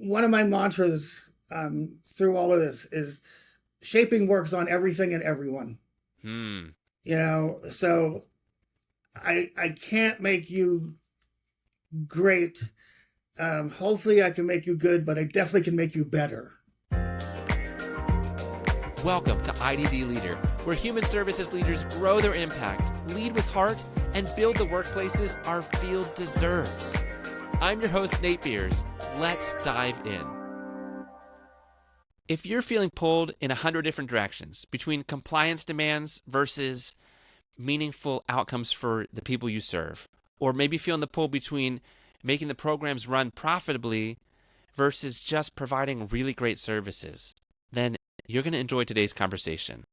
one of my mantras through all of this is shaping works on everything and everyone. Hmm. So I can't make you great. Hopefully, I can make you good, but I definitely can make you better. Welcome to IDD Leader, where human services leaders grow their impact, lead with heart, and build the workplaces our field deserves. I'm your host, Nate Beers. Let's dive in. If you're feeling pulled in 100 different directions between compliance demands versus meaningful outcomes for the people you serve, or maybe feeling the pull between making the programs run profitably versus just providing really great services, then you're going to enjoy today's conversation.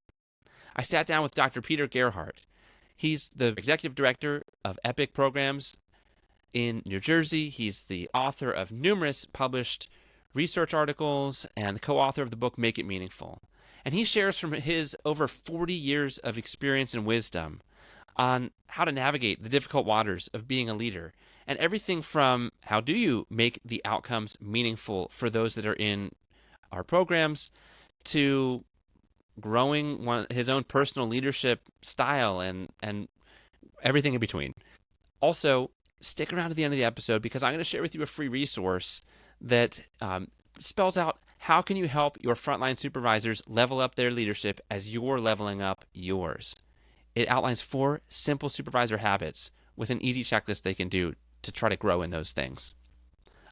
I sat down with Dr. Peter Gerhardt. He's the executive director of EPIC programs in New Jersey. He's the author of numerous published research articles and the co-author of the book Make It Meaningful. And he shares from his over 40 years of experience and wisdom on how to navigate the difficult waters of being a leader, and everything from how do you make the outcomes meaningful for those that are in our programs to growing his own personal leadership style and everything in between. Also, stick around to the end of the episode because I'm going to share with you a free resource that spells out how can you help your frontline supervisors level up their leadership as you're leveling up yours. It outlines 4 simple supervisor habits with an easy checklist they can do to try to grow in those things.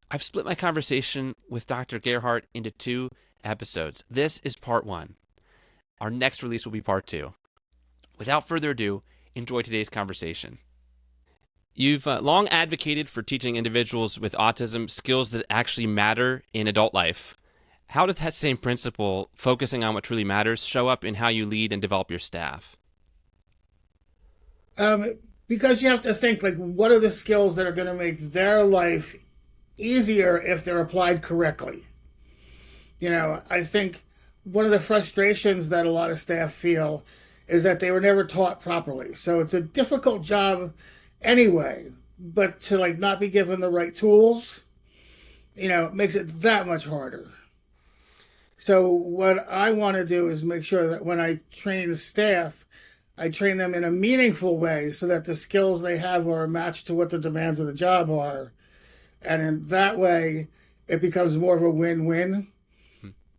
I've split my conversation with Dr. Gerhardt into 2 episodes. This is part 1. Our next release will be part 2. Without further ado, enjoy today's conversation. You've long advocated for teaching individuals with autism skills that actually matter in adult life. How does that same principle, focusing on what truly matters, show up in how you lead and develop your staff? Because you have to think, like, what are the skills that are going to make their life easier if they're applied correctly? I think one of the frustrations that a lot of staff feel is that they were never taught properly. So it's a difficult job anyway, but to not be given the right tools, makes it that much harder. So what I want to do is make sure that when I train staff, I train them in a meaningful way so that the skills they have are matched to what the demands of the job are. And in that way, it becomes more of a win-win.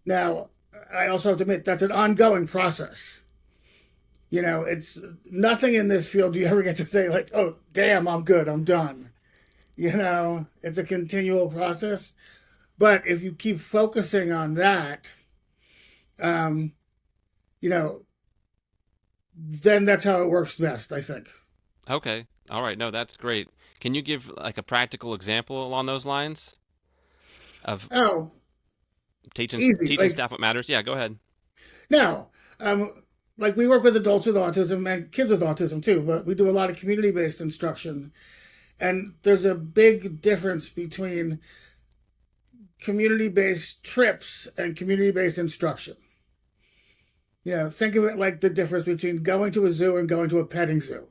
Now, I also have to admit that's an ongoing process. It's nothing in this field do you ever get to say oh, damn, I'm good, I'm done. It's a continual process. But if you keep focusing on that, then that's how it works best, I think. Okay. All right. No, that's great. Can you give a practical example along those lines of Oh, teaching easy. staff what matters? Yeah, go ahead. Now, we work with adults with autism and kids with autism too, but we do a lot of community-based instruction. And there's a big difference between community-based trips and community-based instruction. Think of it like the difference between going to a zoo and going to a petting zoo.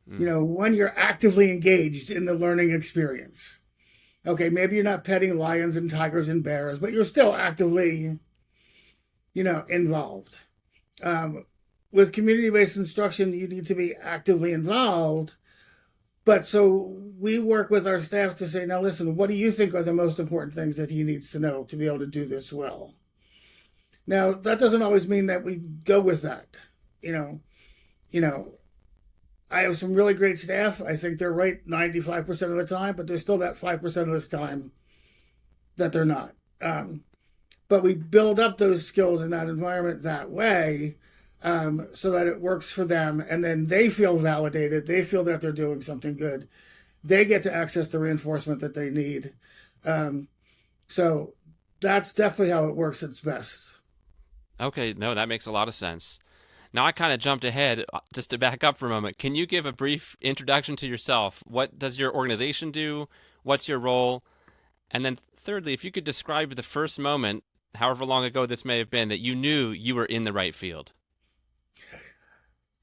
When you're actively engaged in the learning experience. Okay, maybe you're not petting lions and tigers and bears, but you're still actively, involved. With community-based instruction, you need to be actively involved. But so we work with our staff to say, now listen, what do you think are the most important things that he needs to know to be able to do this well? Now, that doesn't always mean that we go with that. I have some really great staff. I think they're right 95% of the time, but there's still that 5% of this time that they're not. But we build up those skills in that environment that way so that it works for them. And then they feel validated. They feel that they're doing something good. They get to access the reinforcement that they need. So that's definitely how it works its best. Okay. No, that makes a lot of sense. Now I kind of jumped ahead just to back up for a moment. Can you give a brief introduction to yourself? What does your organization do? What's your role? And then thirdly, if you could describe the first moment, however long ago this may have been, that you knew you were in the right field.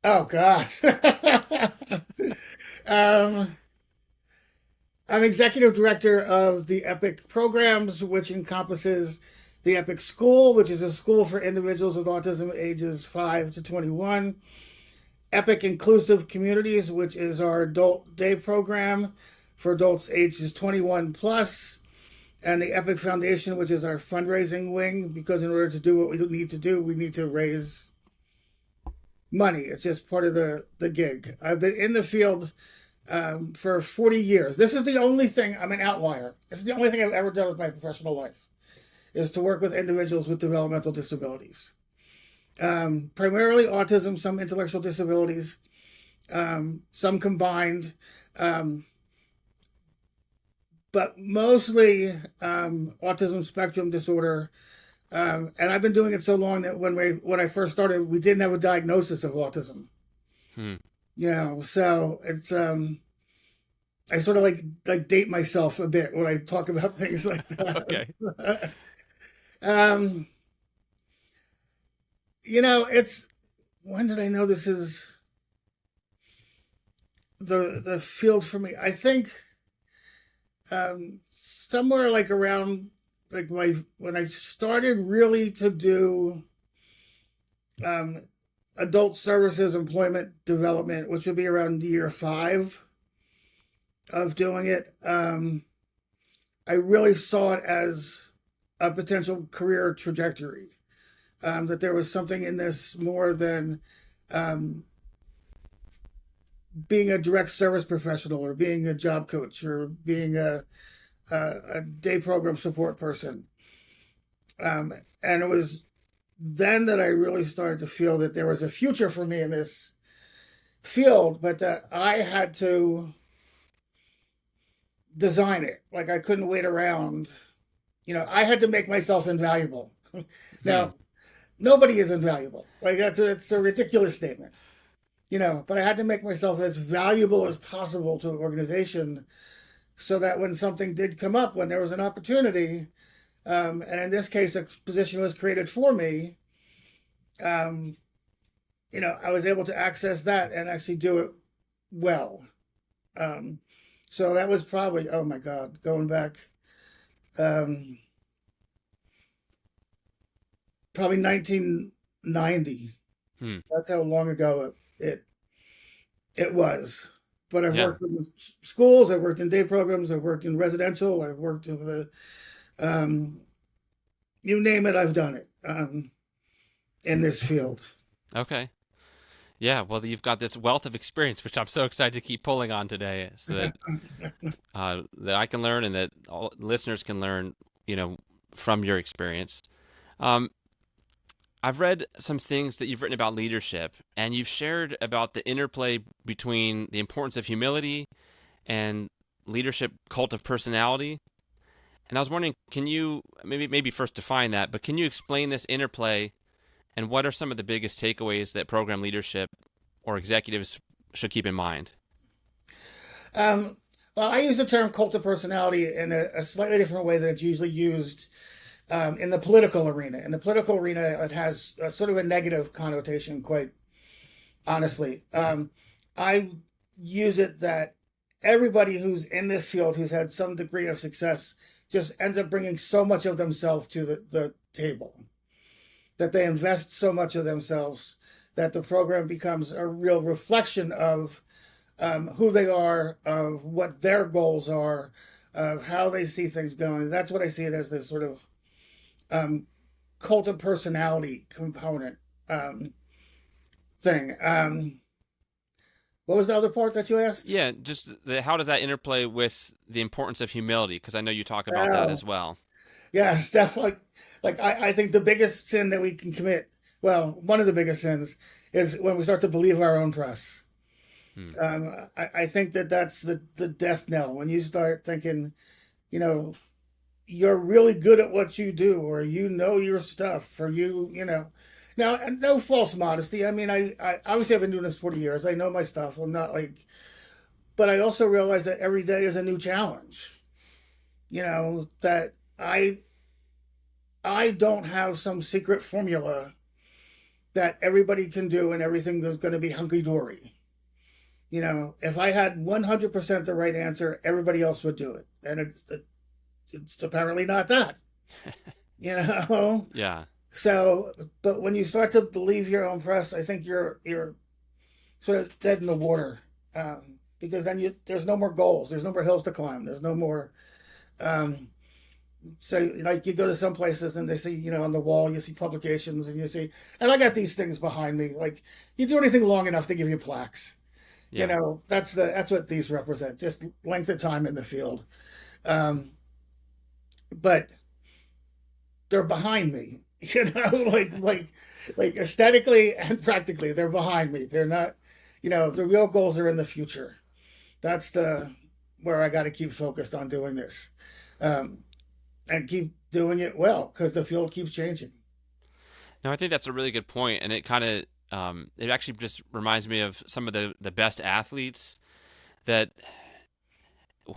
Oh, gosh. um, I'm executive director of the EPIC programs, which encompasses the EPIC School, which is a school for individuals with autism ages 5 to 21, EPIC Inclusive Communities, which is our adult day program for adults ages 21 plus, and the EPIC Foundation, which is our fundraising wing, because in order to do what we need to do, we need to raise money. It's just part of the gig. I've been in the field for 40 years. This is the only thing, I'm an outlier. This is the only thing I've ever done with my professional life, is to work with individuals with developmental disabilities. Primarily autism, some intellectual disabilities, some combined, but mostly autism spectrum disorder. And I've been doing it so long that when I first started, we didn't have a diagnosis of autism. Hmm. So it's I sort of like date myself a bit when I talk about things like Okay. that. um, it's when did I know this is the field for me? I think somewhere like around like when I started really to do um, adult services employment development, which would be around year 5 of doing it. I really saw it as a potential career trajectory. That there was something in this more than um, being a direct service professional or being a job coach or being a day program support person. And it was then that I really started to feel that there was a future for me in this field, but that I had to design it. Like I couldn't wait around. I had to make myself invaluable. Hmm. Now, nobody is invaluable. Like it's a ridiculous statement. But I had to make myself as valuable as possible to an organization so that when something did come up, when there was an opportunity, and in this case, a position was created for me, um, I was able to access that and actually do it well. Um, so that was probably, oh my God, going back, um, probably 1990. Hmm. That's how long ago it was. But I've Yeah. worked in schools, I've worked in day programs, I've worked in residential, I've worked in um, you name it, I've done it in this field. Okay. Yeah. Well, you've got this wealth of experience, which I'm so excited to keep pulling on today, so that I can learn and that all listeners can learn, you know, from your experience. Um, I've read some things that you've written about leadership, and you've shared about the interplay between the importance of humility and leadership cult of personality. And I was wondering, can you maybe first define that, but can you explain this interplay and what are some of the biggest takeaways that program leadership or executives should keep in mind? Um, well, I use the term cult of personality in a slightly different way than it's usually used in the political arena. In the political arena, it has a sort of a negative connotation, quite honestly. I use it that everybody who's in this field who's had some degree of success just ends up bringing so much of themselves to the table, that they invest so much of themselves that the program becomes a real reflection of who they are, of what their goals are, of how they see things going. That's what I see it as, this sort of um, cult of personality component thing. What was the other part that you asked? Yeah, just how does that interplay with the importance of humility? Because I know you talk about that Oh, as well. yes, definitely. Like I think the biggest sin that we can commit, well, one of the biggest sins, is when we start to believe our own press. Hmm. I think that that's the death knell when you start thinking, you know, you're really good at what you do, or your stuff, or Now, and no false modesty. I mean, I obviously I've been doing this 40 years. I know my stuff. I'm not like, but I also realize that every day is a new challenge. That I don't have some secret formula that everybody can do and everything is going to be hunky dory. If I had 100% the right answer, everybody else would do it. And it's apparently not that, you know? Yeah. So, but when you start to believe your own press, I think you're sort of dead in the water, because then there's no more goals, there's no more hills to climb, there's no more. Um, so, like, you go to some places and they see, on the wall, you see publications and you see, and I got these things behind me. Like, you do anything long enough, they give you plaques. Yeah. That's what these represent, just length of time in the field. Um, but they're behind me, like aesthetically and practically, they're behind me. They're not, the real goals are in the future. That's the where I got to keep focused on doing this, um, and keep doing it well because the field keeps changing. No, I think that's a really good point, and it kind of it actually just reminds me of some of the best athletes that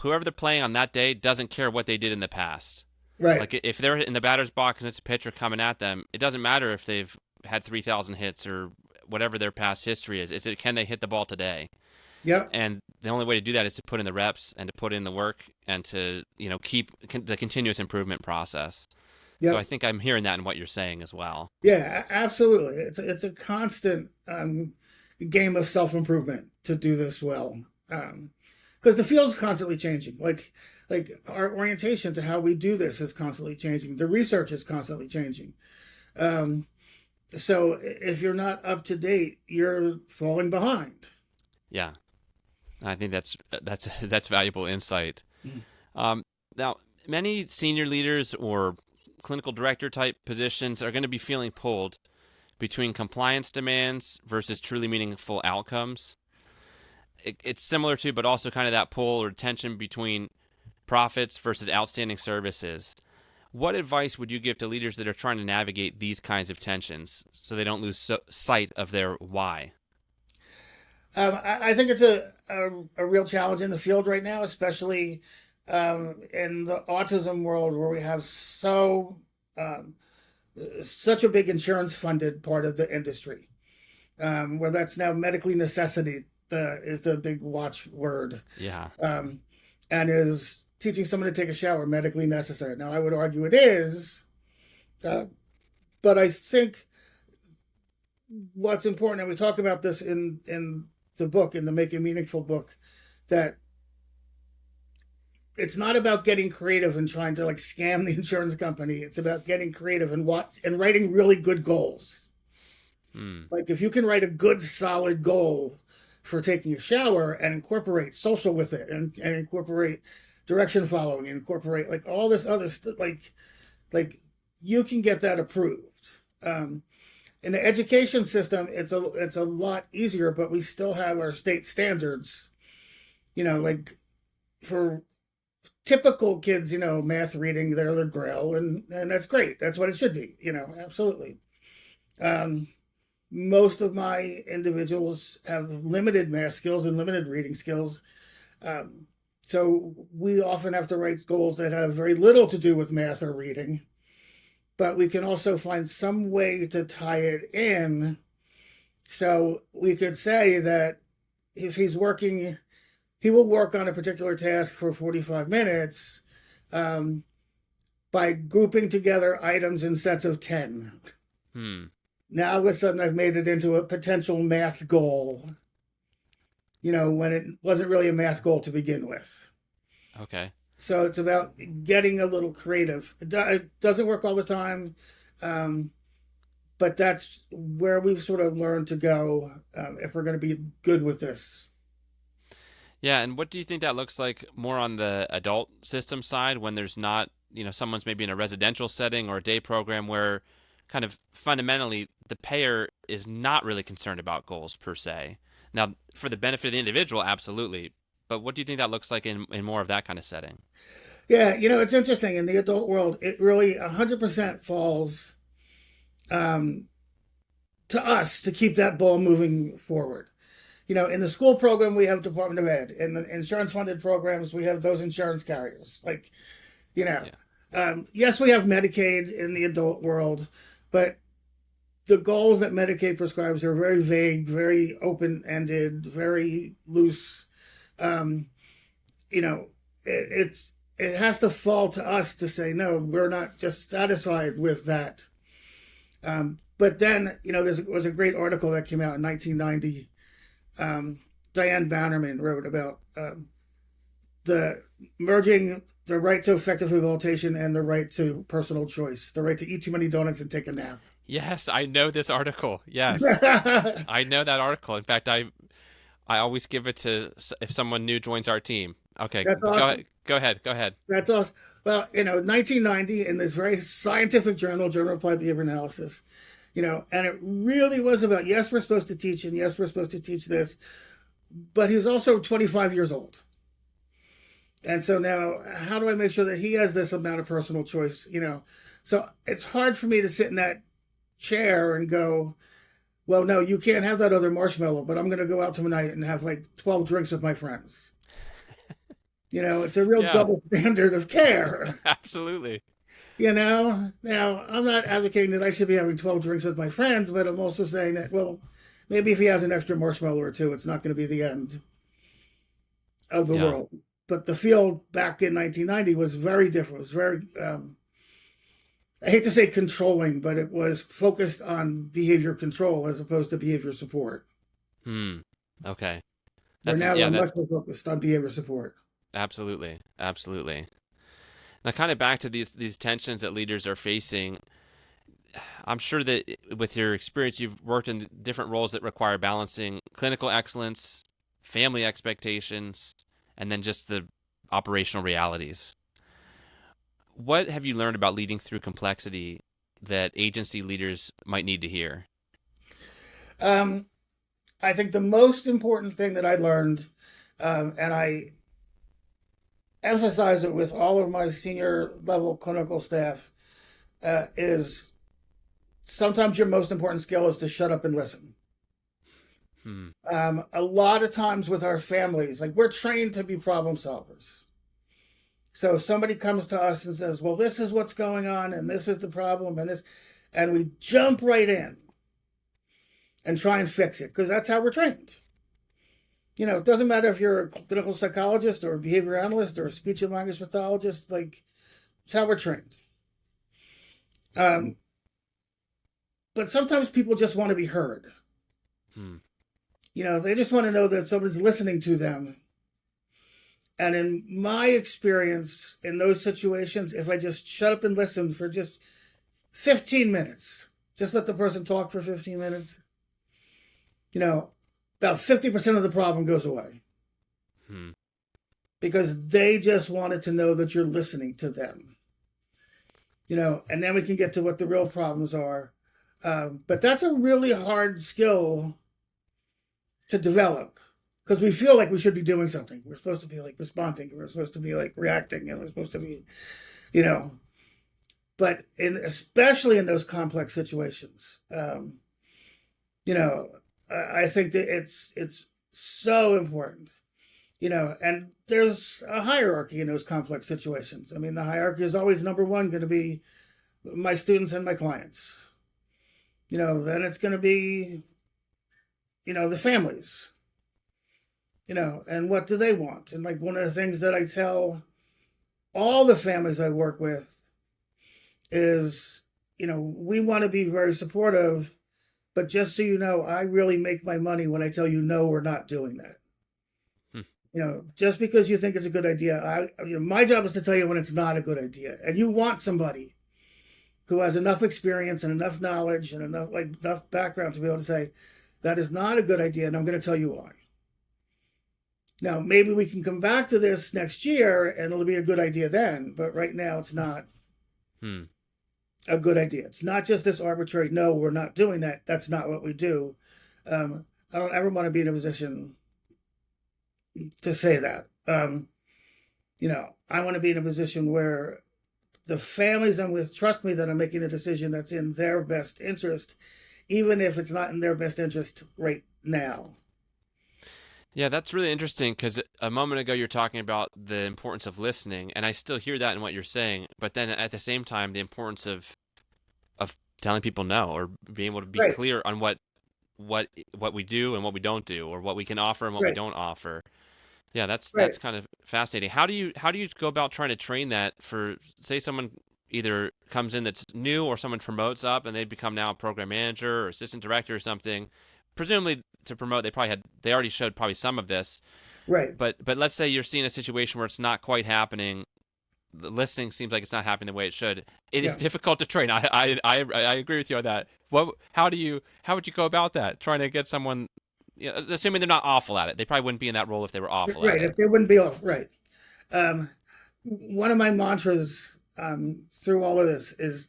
whoever they're playing on that day doesn't care what they did in the past. Right. Like if they're in the batter's box and it's a pitcher coming at them, it doesn't matter if they've had 3,000 hits or whatever their past history is. It's can they hit the ball today? Yep. And the only way to do that is to put in the reps and to put in the work and to keep the continuous improvement process. So I Yep. think I'm hearing that in what you're saying as well. Yeah. Absolutely. It's a constant, game of self improvement to do this well. Because the field's constantly changing. Like our orientation to how we do this is constantly changing. The research is constantly changing. Um, so if you're not up to date, you're falling behind. Yeah, I think that's valuable insight. Mm. Um, Now, many senior leaders or clinical director type positions are going to be feeling pulled between compliance demands versus truly meaningful outcomes. It's similar to, but also kind of that pull or tension between profits versus outstanding services. What advice would you give to leaders that are trying to navigate these kinds of tensions so they don't lose sight of their why? I think it's a real challenge in the field right now, especially, in the autism world where we have um, such a big insurance funded part of the industry, where that's now medically necessity is the big watchword, Yeah. um, and is teaching someone to take a shower medically necessary. Now, I would argue it is, uh, but I think what's important, and we talk about this in the book, in the Make It Meaningful book, that it's not about getting creative and trying to like scam the insurance company. It's about getting creative and writing really good goals. Hmm. Like, if you can write a good solid goal for taking a shower and incorporate social with it, and incorporate direction following, and incorporate like all this other stuff, like you can get that approved. In the education system, it's a lot easier, but we still have our state standards. Like, for typical kids, math, reading, they're the Grail, and that's great. That's what it should be. Absolutely. Um, Most of my individuals have limited math skills and limited reading skills. Um, so we often have to write goals that have very little to do with math or reading, but we can also find some way to tie it in. So we could say that if he's working, he will work on a particular task for 45 minutes, um, by grouping together items in sets of 10. Hmm. Now, all of a sudden, I've made it into a potential math goal, when it wasn't really a math goal to begin with. Okay. So it's about getting a little creative. It doesn't work all the time, um, but that's where we've sort of learned to go, if we're going to be good with this. Yeah, and what do you think that looks like more on the adult system side when there's not, someone's maybe in a residential setting or a day program where kind of fundamentally the payer is not really concerned about goals per se. Now, for the benefit of the individual, absolutely. But what do you think that looks like in more of that kind of setting? Yeah, it's interesting. In the adult world, it really 100% falls, um, to us to keep that ball moving forward. In the school program, we have Department of Ed. In the insurance funded programs, we have those insurance carriers. Like, you know, Yeah. yes, we have Medicaid in the adult world, but the goals that Medicaid prescribes are very vague, very open ended, very loose. Um, you know, it has to fall to us to say no. We're not just satisfied with that. But then, there was a great article that came out in 1990. Diane Bannerman wrote about the merging the right to effective rehabilitation and the right to personal choice, the right to eat too many donuts and take a nap. Yes, I know this article. Yes, That's I know that article. In fact, I always give it to if someone new joins our team. Okay, go awesome. ahead. Go ahead. Go ahead. That's awesome. Well, 1990, in this very scientific journal, Journal of Applied Behavior Analysis, and it really was about, yes, we're supposed to teach, and yes, we're supposed to teach this, but he's also 25 years old. And so now, how do I make sure that he has this amount of personal choice? So it's hard for me to sit in that chair and go, well, no, you can't have that other marshmallow, but I'm going to go out tonight and have like 12 drinks with my friends. It's a real Yeah, double standard of care. absolutely. Now I'm not advocating that I should be having 12 drinks with my friends, but I'm also saying that, well, maybe if he has an extra marshmallow or two, it's not going to be the end of the Yeah. world. But the field back in 1990 was very different. It was very, I hate to say controlling, but it was focused on behavior control as opposed to behavior support. Hmm. Okay. Where That's now yeah. we're That's much more focused on behavior support. absolutely, absolutely. Now, kind of back to these tensions that leaders are facing. I'm sure that with your experience, you've worked in different roles that require balancing clinical excellence, family expectations, and then just the operational realities. What have you learned about leading through complexity that agency leaders might need to hear? Um, I think the most important thing that I learned, and I emphasize it with all of my senior level clinical staff, is sometimes your most important skill is to shut up and listen. Hmm. A lot of times with our families, like we're trained to be problem solvers. So somebody comes to us and says, well, this is what's going on, and this is the problem, and we jump right in and try and fix it because that's how we're trained. It doesn't matter if you're a clinical psychologist or a behavior analyst or a speech and language pathologist, like, it's how we're trained. Um, but sometimes people just want to be heard. Hmm. They just want to know that somebody's listening to them. And in my experience in those situations, if I just shut up and listen for just 15 minutes, just let the person talk for 15 minutes, about 50% of the problem goes away. Hmm. Because they just wanted to know that you're listening to them. And then we can get to what the real problems are. But that's a really hard skill to develop because we feel like we should be doing something. We're supposed to be like responding. We're supposed to be like reacting, and we're supposed to be, you know. But especially in those complex situations, I think that it's so important. And there's a hierarchy in those complex situations. I mean, the hierarchy is always number one going to be my students and my clients. Then it's going to be, the families, and what do they want? And like one of the things that I tell all the families I work with is, we want to be very supportive, but just so you know, I really make my money when I tell you, no, we're not doing that. Just because you think it's a good idea, my job is to tell you when it's not a good idea. And you want somebody who has enough experience and enough knowledge and enough background to be able to say, that is not a good idea, and I'm going to tell you why. Now, maybe we can come back to this next year and it'll be a good idea then, but right now it's not a good idea. It's not just this arbitrary, no, we're not doing that. That's not what we do. I don't ever want to be in a position to say that. I want to be in a position where the families I'm with trust me that I'm making a decision that's in their best interest, even if it's not in their best interest right now. Yeah, that's really interesting because a moment ago you're talking about the importance of listening, and I still hear that in what you're saying. But then at the same time, the importance of telling people no, or being able to be Right, clear on what what we do and what we don't do, or what we can offer and what we right, don't offer. Yeah, that's right. kind of fascinating. How do you go about trying to train that for, say, someone either comes in that's new, or someone promotes up and they become now a program manager or assistant director or something? Presumably to promote, they already showed probably some of this, Right. but let's say you're seeing a situation where it's not quite happening. The listening seems like it's not happening the way it should. It is Yeah. difficult to train. I agree with you on that. How would you go about that? Trying to get someone, assuming they're not awful at it. They probably wouldn't be in that role if they were awful at Right. it. If they wouldn't be off. Right. Um, One of my mantras through all of this is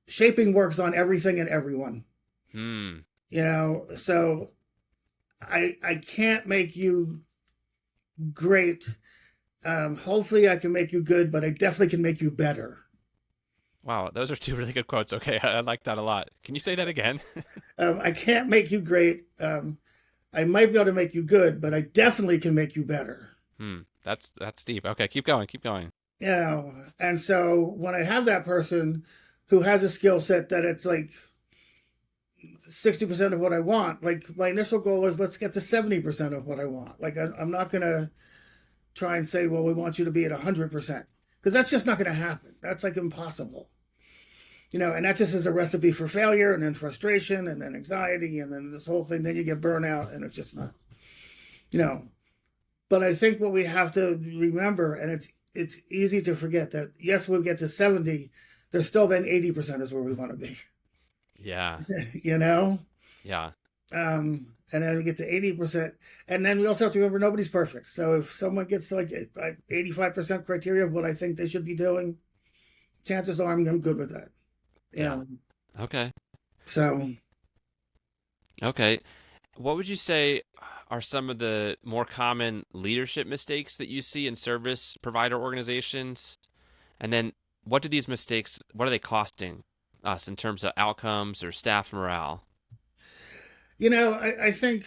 shaping works on everything and everyone. Hmm. So I can't make you great. Hopefully I can make you good, but I definitely can make you better. Wow, those are two really good quotes. Okay, I like that a lot. Can you say that again? I can't make you great. I might be able to make you good, but I definitely can make you better. That's deep. Okay, keep going, keep going. And so when I have that person who has a skill set that it's like 60% of what I want, like my initial goal is let's get to 70% of what I want. Like I'm not going to try and say, well, we want you to be at 100%, because that's just not going to happen. That's like impossible. And that just is a recipe for failure, and then frustration, and then anxiety, and then this whole thing. Then you get burnout, and it's just not, you know. But I think what we have to remember, and it's easy to forget that yes, we'll get to 70, there's still then 80% is where we want to be. Yeah, you know, yeah, and then we get to 80%, and then we also have to remember nobody's perfect. So if someone gets to like 85% criteria of what I think they should be doing, chances are I'm good with that. yeah. Yeah. Okay, So okay. What would you say are some of the more common leadership mistakes that you see in service provider organizations? And then what are they costing us in terms of outcomes or staff morale? I think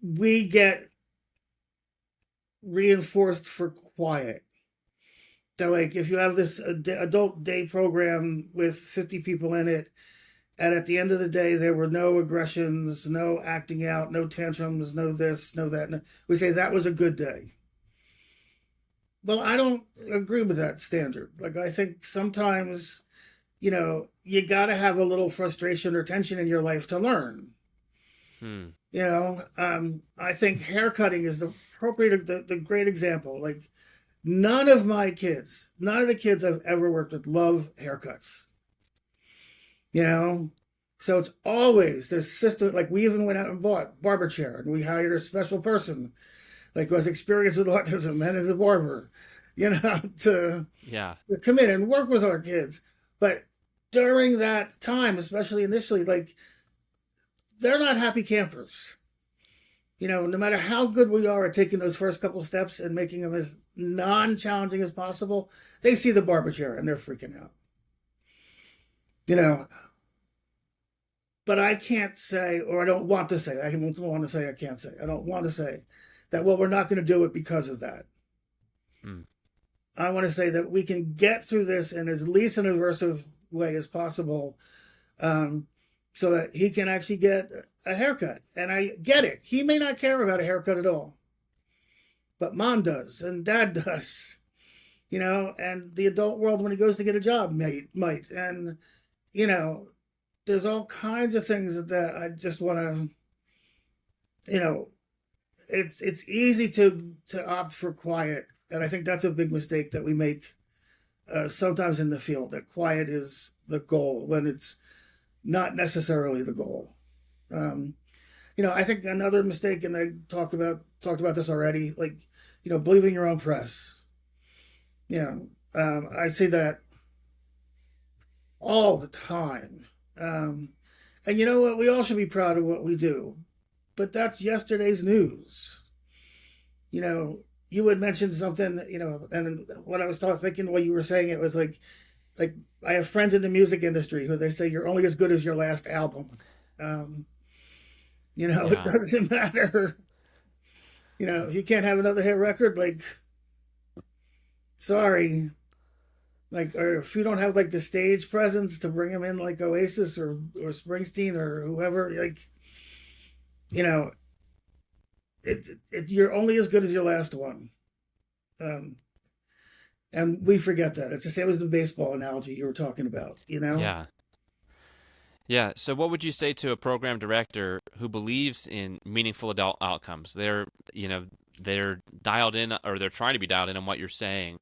we get reinforced for quiet. That like if you have this adult day program with 50 people in it, and at the end of the day there were no aggressions, no acting out, no tantrums, no this, no that, no, we say that was a good day. Well, I don't agree with that standard. Like I think sometimes you got to have a little frustration or tension in your life to learn. Hmm. I think haircutting is the appropriate, the great example. Like none of the kids I've ever worked with love haircuts. You know, so it's always this system. Like we even went out and bought barber chair, and we hired a special person, like who has experience with autism and is a barber, to Yeah. come in and work with our kids. But during that time, especially initially, like they're not happy campers. No matter how good we are at taking those first couple steps and making them as non-challenging as possible, they see the barber chair and they're freaking out. You know, but I can't say, or I don't want to say, I don't want to say, I can't say, I don't want to say that, well, we're not going to do it because of that. Hmm. I want to say that we can get through this in as least an aversive way as possible, so that he can actually get a haircut. And I get it. He may not care about a haircut at all, but mom does and dad does, and the adult world when he goes to get a job might. And, there's all kinds of things that I just want to, it's easy to opt for quiet. And I think that's a big mistake that we make sometimes in the field, that quiet is the goal when it's not necessarily the goal. Um, I think another mistake, and I talked about this already, like, believing your own press. Yeah, I see that all the time. Um, and you know what? We all should be proud of what we do, but that's yesterday's news. You had mentioned something, and what I was thinking while you were saying it was like I have friends in the music industry who they say you're only as good as your last album. Um, it Yeah. doesn't matter. If you can't have another hit record, like, sorry. Like, or if you don't have like the stage presence to bring them in, like Oasis or Springsteen or whoever, like, you know, you're only as good as your last one. Um, and we forget that. It's the same as the baseball analogy you were talking about, you know? Yeah. Yeah. So what would you say to a program director who believes in meaningful adult outcomes? They're dialed in, or they're trying to be dialed in on what you're saying,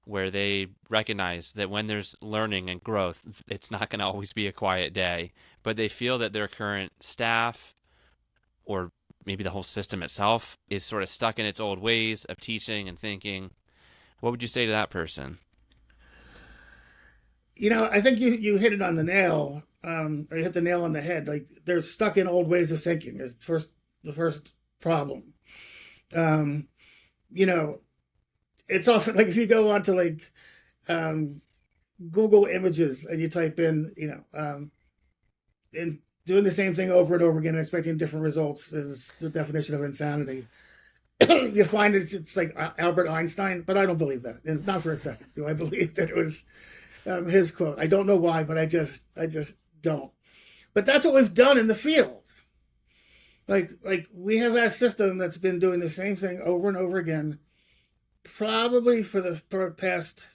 where they recognize that when there's learning and growth, it's not going to always be a quiet day, but they feel that their current staff, or maybe the whole system itself, is sort of stuck in its old ways of teaching and thinking. What would you say to that person? I think you hit it on the nail, or you hit the nail on the head. Like they're stuck in old ways of thinking is the first problem. Um, you know, it's often like if you go onto like um, Google Images and you type in, and doing the same thing over and over again, and expecting different results is the definition of insanity. You find it's like Albert Einstein, but I don't believe that, and not for a second do I believe that it was his quote. I don't know why, but I just don't. But that's what we've done in the field. Like we have a system that's been doing the same thing over and over again, probably for the past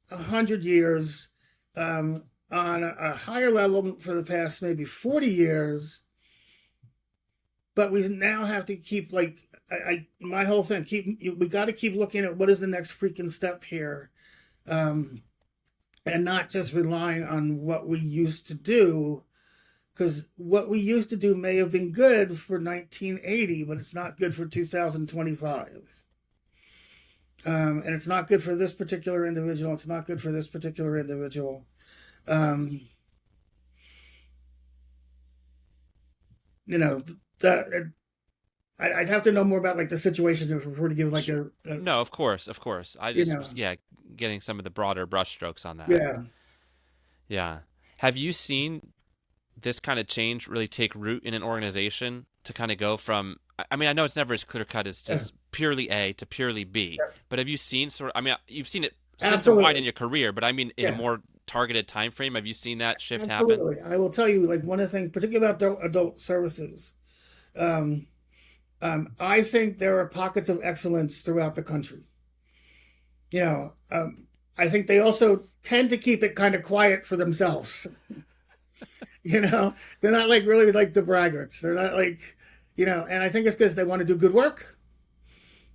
100 years, on a higher level for the past maybe 40 years. But we now have to keep like my whole thing. We got to keep looking at what is the next freaking step here. Um, and not just relying on what we used to do, because what we used to do may have been good for 1980, but it's not good for 2025. And it's not good for this particular individual. It's not good for this particular individual. Um, you know, that I'd have to know more about like the situation if we were to give like a No, of course, of course. I you just know, was, yeah, getting some of the broader brushstrokes on that. yeah. Yeah. Have you seen this kind of change really take root in an organization to kind of go from, I mean, I know it's never as clear cut as Yeah, just purely A to purely B, yeah. but have you seen I mean, you've seen it system wide in Absolutely. your career, but I mean, in a Yeah, more targeted time frame, have you seen that shift happen? absolutely. I will tell you, like one of the things, particularly about adult services, um, I think there are pockets of excellence throughout the country. You know, I think they also tend to keep it kind of quiet for themselves. They're not like really like the braggarts. They're not like, and I think it's because they want to do good work.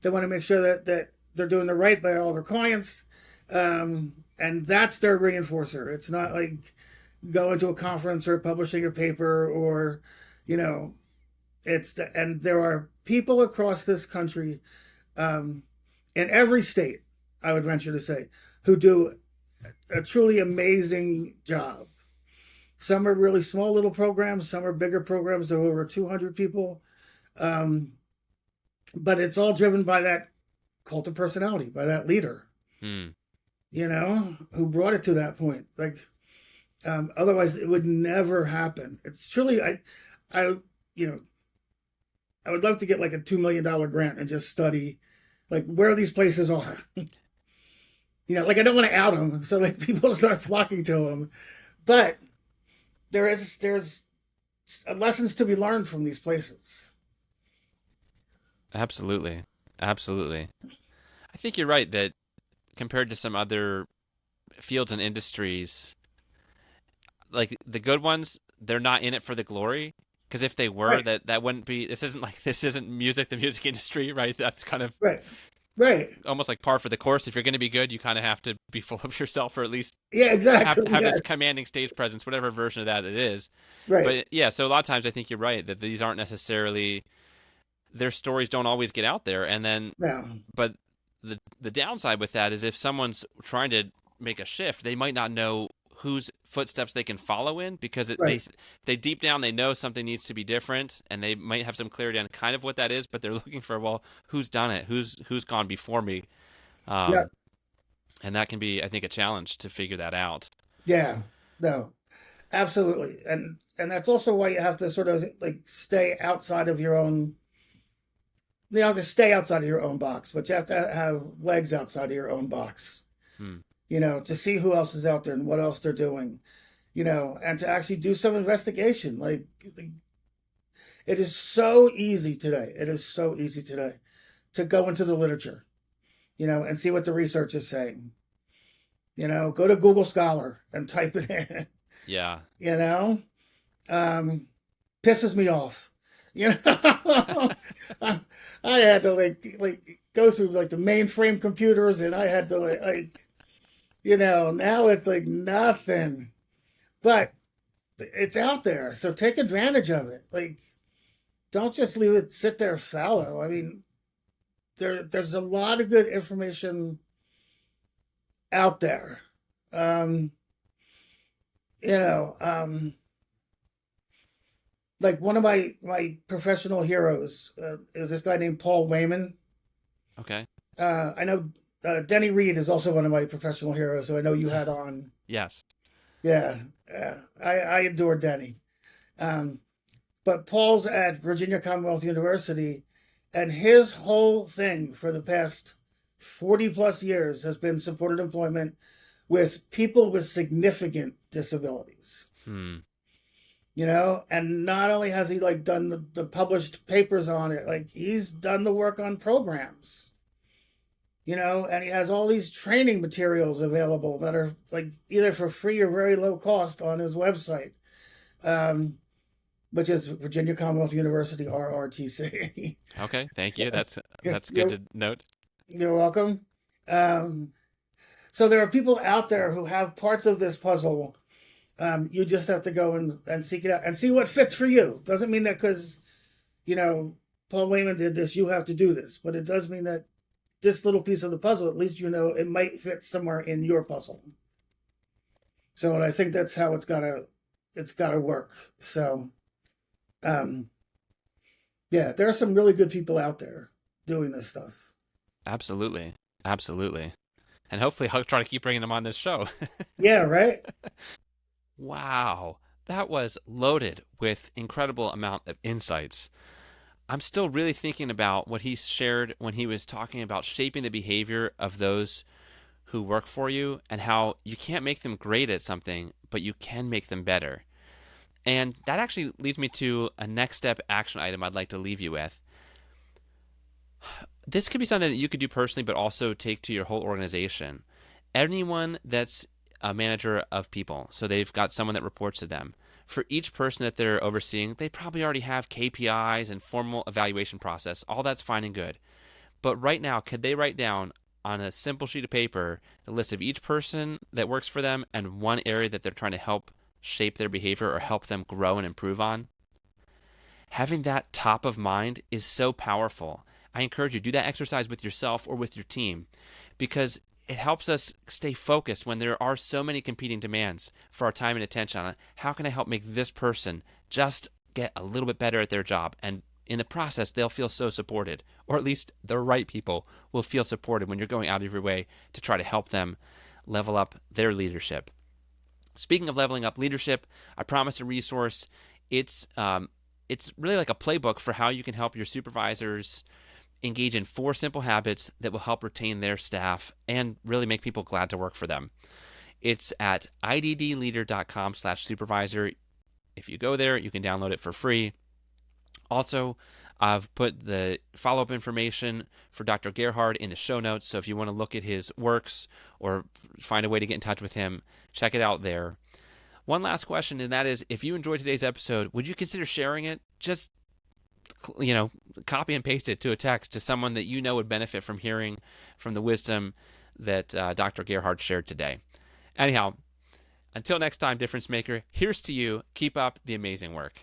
They want to make sure that they're doing the right by all their clients. And that's their reinforcer. It's not like going to a conference or publishing a paper or, you know, and there are people across this country, um, in every state, I would venture to say, who do a truly amazing job. Some are really small little programs, some are bigger programs of over 200 people. Um, but it's all driven by that cult of personality, by that leader, Hmm. who brought it to that point. Like, otherwise, it would never happen. It's truly, I, you know, I would love to get like a $2 million grant and just study like where these places are. Like I don't want to out them, so like people start flocking to them. But there's lessons to be learned from these places. Absolutely. Absolutely. I think you're right that compared to some other fields and industries, like the good ones, they're not in it for the glory. Because if they were, Right, that wouldn't be. This isn't music, the music industry, right? That's kind of right, right. almost like par for the course. If you're going to be good, you kind of have to be full of yourself, or at least Yeah, exactly. have Yeah, this commanding stage presence, whatever version of that it is. right. But yeah, so a lot of times I think you're right that these aren't necessarily, their stories don't always get out there, and then Now, but the downside with that is if someone's trying to make a shift, they might not know whose footsteps they can follow in, because right. they deep down they know something needs to be different, and they might have some clarity on kind of what that is, but they're looking for, well, who's done it, who's gone before me, Yeah, um, and that can be, I think, a challenge to figure that out. yeah. No, absolutely. And that's also why you have to sort of like stay outside of your own. You have to stay outside of your own box, but you have to have legs outside of your own box. Hmm. to see who else is out there and what else they're doing, and to actually do some investigation. Like, it is so easy today. It is so easy today to go into the literature, and see what the research is saying. Go to Google Scholar and type it in, Yeah. you know, um, pisses me off. You know, I had to like go through like the mainframe computers, and I had to now it's like nothing, but it's out there, so take advantage of it. Like, don't just leave it sit there fallow. I mean, there's a lot of good information out there. Um, you know, like one of my professional heroes is this guy named Paul Wayman. Okay. I know Denny Reed is also one of my professional heroes, so I know you had on. Yes. Yeah, I adore Denny. Um, but Paul's at Virginia Commonwealth University, and his whole thing for the past 40 plus years has been supported employment with people with significant disabilities. Hmm. And not only has he like done the published papers on it, like he's done the work on programs, and he has all these training materials available that are like either for free or very low cost on his website, um, which is Virginia Commonwealth University, RRTC. Okay. Thank you. you're, That's good you're, to note. you're welcome. Um, so there are people out there who have parts of this puzzle. You just have to go and seek it out and see what fits for you. Doesn't mean that because, Paul Wayman did this, you have to do this. But it does mean that this little piece of the puzzle, at least it might fit somewhere in your puzzle. So, and I think that's how it's gotta work. So, um, yeah, there are some really good people out there doing this stuff. Absolutely. Absolutely. And hopefully I'll try to keep bringing them on this show. Yeah, right. Wow. That was loaded with incredible amount of insights. I'm still really thinking about what he shared when he was talking about shaping the behavior of those who work for you and how you can't make them great at something, but you can make them better. And that actually leads me to a next step action item I'd like to leave you with. This could be something that you could do personally, but also take to your whole organization. Anyone that's a manager of people, so they've got someone that reports to them. For each person that they're overseeing, they probably already have KPIs and formal evaluation process. All that's fine and good. But right now, could they write down on a simple sheet of paper the list of each person that works for them and one area that they're trying to help shape their behavior or help them grow and improve on? Having that top of mind is so powerful. I encourage you to do that exercise with yourself or with your team because it helps us stay focused when there are so many competing demands for our time and attention on it. How can I help make this person just get a little bit better at their job? And in the process, they'll feel so supported, or at least the right people will feel supported when you're going out of your way to try to help them level up their leadership. Speaking of leveling up leadership, I promised a resource. It's really like a playbook for how you can help your supervisors engage in 4 simple habits that will help retain their staff and really make people glad to work for them. It's at iddleader.com/supervisor. If you go there, you can download it for free. Also, I've put the follow-up information for Dr. Gerhardt in the show notes. So if you want to look at his works or find a way to get in touch with him, check it out there. One last question, and that is, if you enjoyed today's episode, would you consider sharing it? Just, copy and paste it to a text to someone that you know would benefit from hearing from the wisdom that Dr. Gerhardt shared today. Anyhow, until next time, difference maker, here's to you. Keep up the amazing work.